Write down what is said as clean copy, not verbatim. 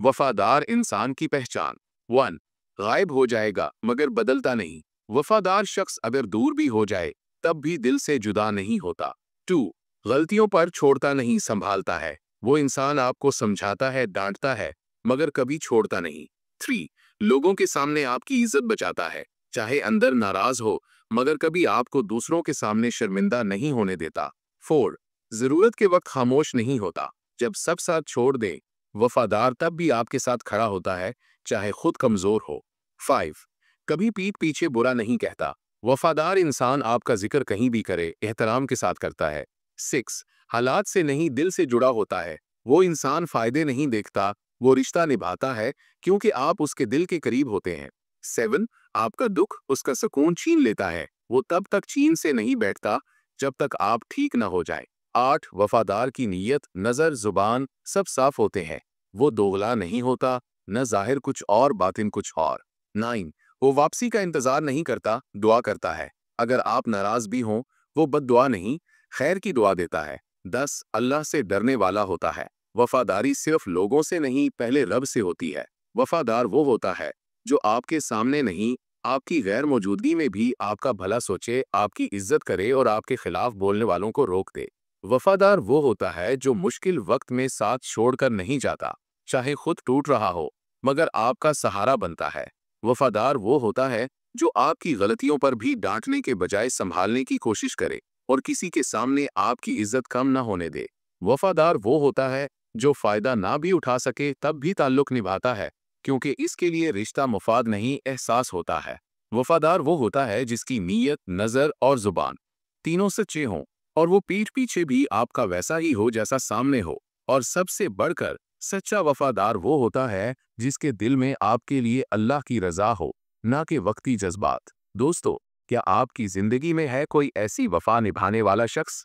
वफादार इंसान की पहचान। 1. गायब हो जाएगा मगर बदलता नहीं। वफादार शख्स अगर दूर भी हो जाए तब भी दिल से जुदा नहीं होता। 2. गलतियों पर छोड़ता नहीं, संभालता है। वो इंसान आपको समझाता है, डांटता है, मगर कभी छोड़ता नहीं। 3. लोगों के सामने आपकी इज्जत बचाता है, चाहे अंदर नाराज हो, मगर कभी आपको दूसरों के सामने शर्मिंदा नहीं होने देता। 4. जरूरत के वक्त खामोश नहीं होता, जब सब साथ छोड़ दे वफादार तब भी आपके साथ खड़ा होता है, चाहे खुद कमजोर हो। 5. कभी पीठ पीछे बुरा नहीं कहता। वफादार इंसान आपका जिक्र कहीं भी करे एहतराम के साथ करता है। 6. हालात से नहीं दिल से जुड़ा होता है। वो इंसान फायदे नहीं देखता, वो रिश्ता निभाता है क्योंकि आप उसके दिल के करीब होते हैं। 7. आपका दुख उसका सुकून छीन लेता है। वो तब तक चीन से नहीं बैठता जब तक आप ठीक न हो जाए। 8. वफादार की नीयत, नजर, जुबान सब साफ होते हैं। वो दोगला नहीं होता, न जाहिर कुछ और बातिन कुछ और। 9. वो वापसी का इंतजार नहीं करता, दुआ करता है। अगर आप नाराज भी हों, वो बद्दुआ नहीं, खैर की दुआ देता है। 10. अल्लाह से डरने वाला होता है। वफादारी सिर्फ लोगों से नहीं, पहले रब से होती है। वफादार वो होता है जो आपके सामने नहीं, आपकी गैर मौजूदगी में भी आपका भला सोचे, आपकी इज्जत करे और आपके खिलाफ बोलने वालों को रोक दे। वफादार वो होता है जो मुश्किल वक्त में साथ छोड़कर नहीं जाता, चाहे खुद टूट रहा हो, मगर आपका सहारा बनता है। वफादार वो होता है जो आपकी गलतियों पर भी डांटने के बजाय संभालने की कोशिश करे और किसी के सामने आपकी इज्जत कम ना होने दे। वफादार वो होता है जो फायदा ना भी उठा सके तब भी ताल्लुक निभाता है, क्योंकि इसके लिए रिश्ता मुफाद नहीं, एहसास होता है। वफादार वो होता है जिसकी नीयत, नजर और जुबान तीनों सच्चे हों, और वो पीठ पीछे भी आपका वैसा ही हो जैसा सामने हो। और सबसे बढ़कर सच्चा वफादार वो होता है जिसके दिल में आपके लिए अल्लाह की रजा हो, ना कि वक्ती जज्बात। दोस्तों, क्या आपकी जिंदगी में है कोई ऐसी वफा निभाने वाला शख्स